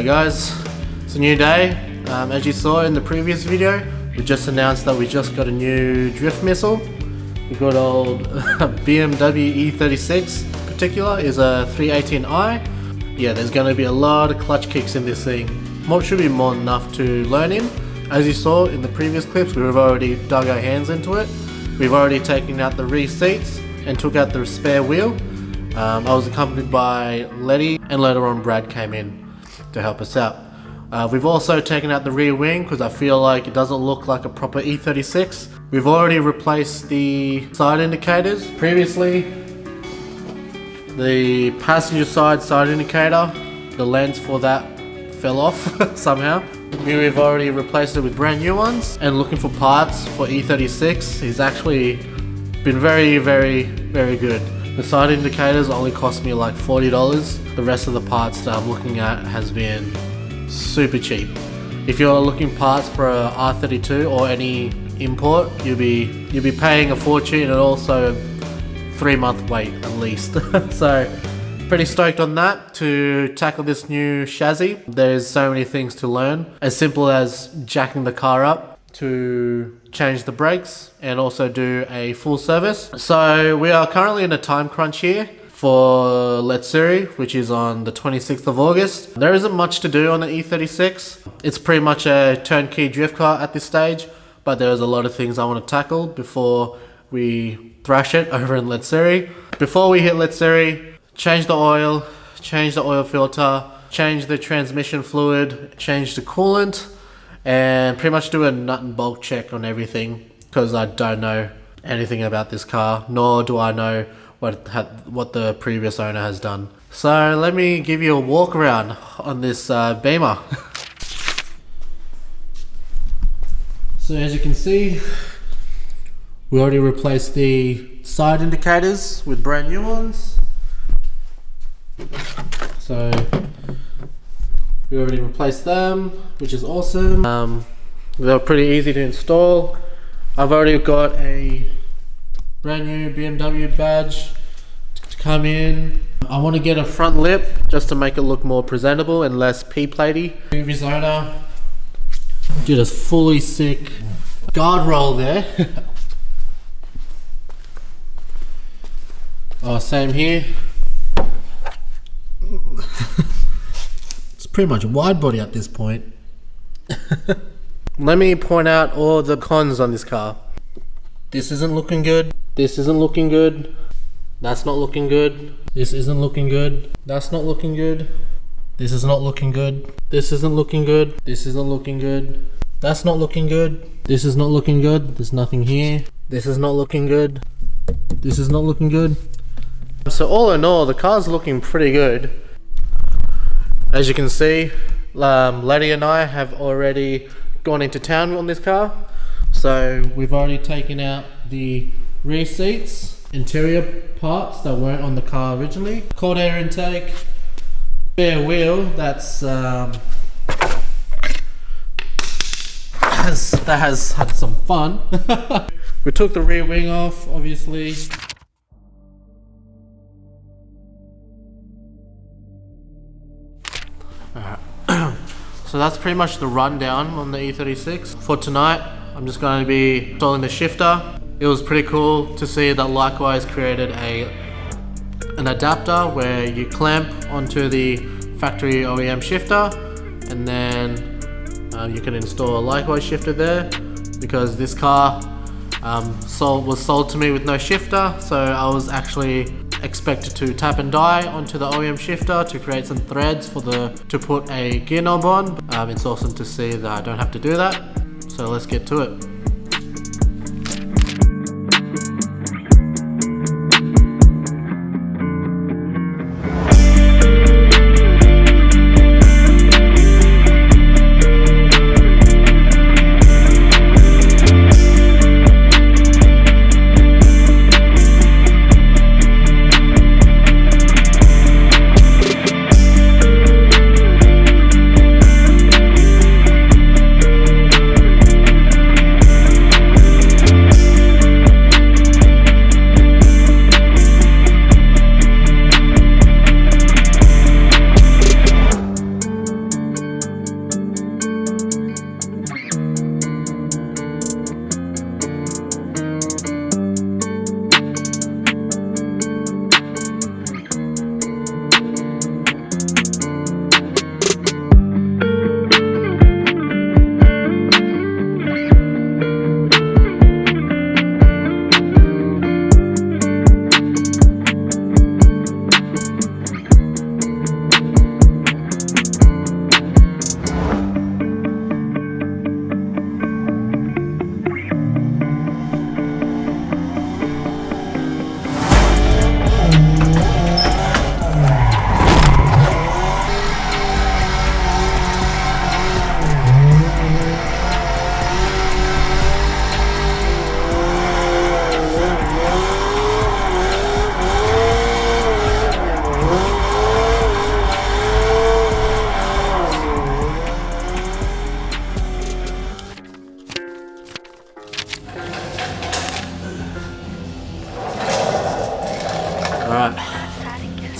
G'day guys, it's a new day. As you saw in the previous video, we just announced that we just got a new drift missile. The good old BMW E36 in particular is a 318i. Yeah, there's going to be a lot of clutch kicks in this thing. What should be more than enough to learn in. As you saw in the previous clips, we've already dug our hands into it. We've already taken out the rear seats and took out the spare wheel. I was accompanied by Letty, and later on Brad came in to help us out. We've also taken out the rear wing because I feel like it doesn't look like a proper E36. We've already replaced the side indicators. Previously, the passenger side indicator, the lens for that fell off somehow. We've already replaced it with brand new ones, and looking for parts for E36 has actually been very good. The side indicators only cost me like $40. The rest of the parts that I'm looking at has been super cheap. If you're looking parts for a R32 or any import, you'll be paying a fortune, and also 3-month wait at least. So pretty stoked on that to tackle this new chassis. There's so many things to learn, as simple as jacking the car up to change the brakes and also do a full service. So we are currently in a time crunch here for Zeeya, which is on the 26th of August. There isn't much to do on the E36. It's pretty much a turnkey drift car at this stage, but there's a lot of things I want to tackle before we thrash it over in Zeeya. Before we hit Zeeya, change the oil filter, change the transmission fluid, change the coolant, and pretty much do a nut and bolt check on everything, because I don't know anything about this car, nor do I know what the previous owner has done. So let me give you a walk around on this Beamer. So as you can see, we already replaced the side indicators with brand new ones. So we already replaced them, which is awesome. They're pretty easy to install. I've already got a brand new BMW badge to come in. I want to get a front lip just to make it look more presentable and less P-platey. Previous owner did a fully sick guard roll there. Oh, same here. It's pretty much wide body at this point. Let me point out all the cons on this car. This isn't looking good. This isn't looking good. That's not looking good. This isn't looking good. That's not looking good. This is not looking good. This isn't looking good. This isn't looking good. That's not looking good. This is not looking good. There's nothing here. This is not looking good. This is not looking good. So all in all, the car's looking pretty good. As you can see, Letty and I have already gone into town on this car. So we've already taken out the rear seats, interior parts that weren't on the car originally, cold air intake, spare wheel that has had some fun. We took the rear wing off, obviously. So that's pretty much the rundown on the E36. For tonight, I'm just going to be installing the shifter. It was pretty cool to see that Likewise created an adapter where you clamp onto the factory OEM shifter, and then you can install a Likewise shifter there, because this car was sold to me with no shifter, so I was actually expected to tap and die onto the OEM shifter to create some threads to put a gear knob on. It's awesome to see that I don't have to do that, so let's get to it.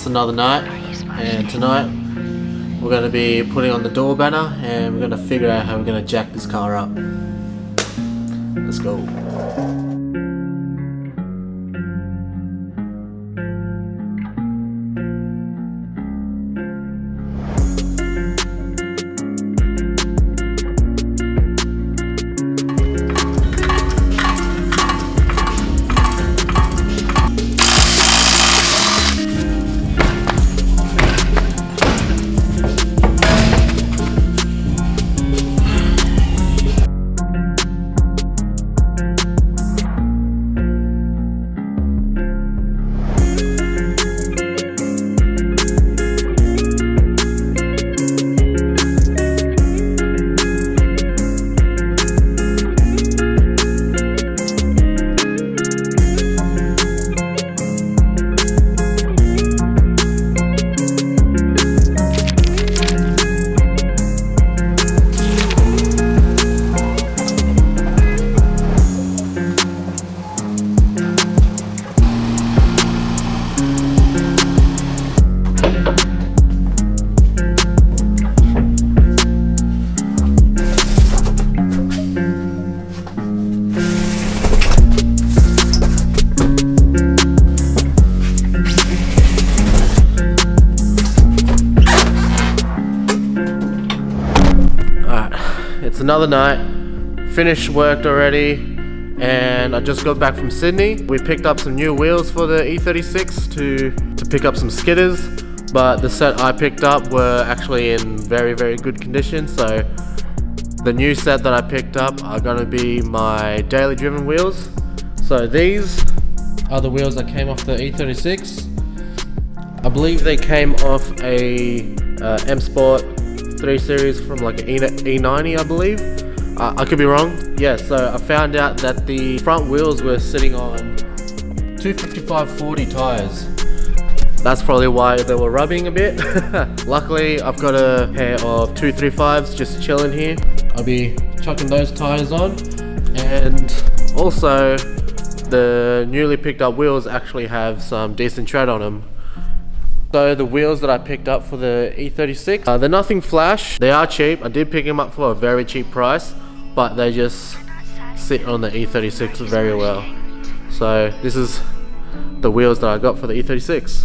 It's another night, and tonight we're going to be putting on the door banner and we're going to figure out how we're going to jack this car up. Let's go. It's another night, finished worked already, and I just got back from Sydney. We picked up some new wheels for the E36 to pick up some skidders, but the set I picked up were actually in very good condition, so the new set that I picked up are going to be my daily driven wheels. So these are the wheels that came off the E36. I believe they came off a M Sport 3 Series from like an E90, I believe. I could be wrong. Yeah, so I found out that the front wheels were sitting on 255/40 tires. That's probably why they were rubbing a bit. Luckily, I've got a pair of 235s just chilling here. I'll be chucking those tires on, and also the newly picked up wheels actually have some decent tread on them. So the wheels that I picked up for the E36, they're nothing flash. They are cheap. I did pick them up for a very cheap price, but they just sit on the E36 very well. So this is the wheels that I got for the E36.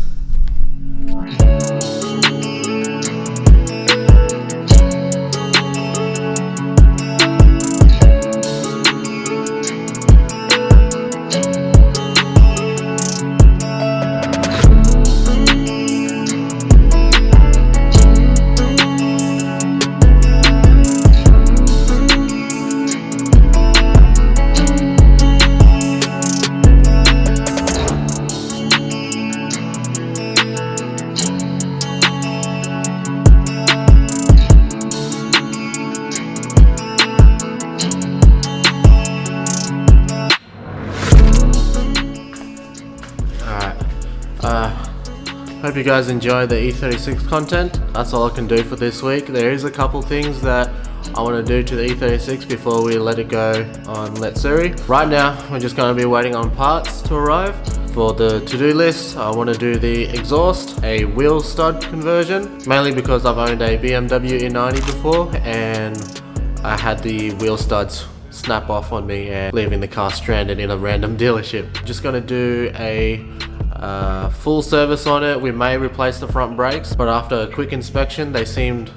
Hope you guys enjoy the E36 content. That's all I can do for this week. There is a couple things that I want to do to the E36 before we let it go on Let's Zeeya. Right now, we're just going to be waiting on parts to arrive. For the to-do list, I want to do the exhaust, a wheel stud conversion, mainly because I've owned a BMW E90 before and I had the wheel studs snap off on me and leaving the car stranded in a random dealership. Just going to do a full service on it. We may replace the front brakes, but after a quick inspection they seemed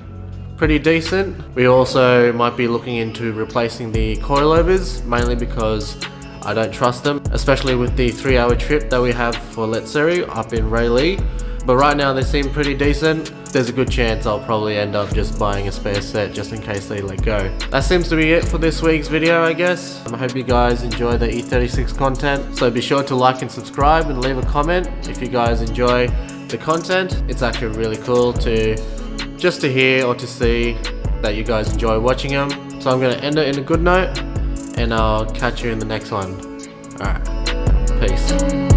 pretty decent. We also might be looking into replacing the coilovers, mainly because I don't trust them, especially with the 3-hour trip that we have for Let's Zeeya up in Rayleigh. But right now they seem pretty decent. There's a good chance I'll probably end up just buying a spare set just in case they let go. That seems to be it for this week's video, I guess. I hope you guys enjoy the E36 content. So be sure to like and subscribe and leave a comment if you guys enjoy the content. It's actually really cool to just to hear or to see that you guys enjoy watching them. So I'm going to end it in a good note, and I'll catch you in the next one. Alright, peace.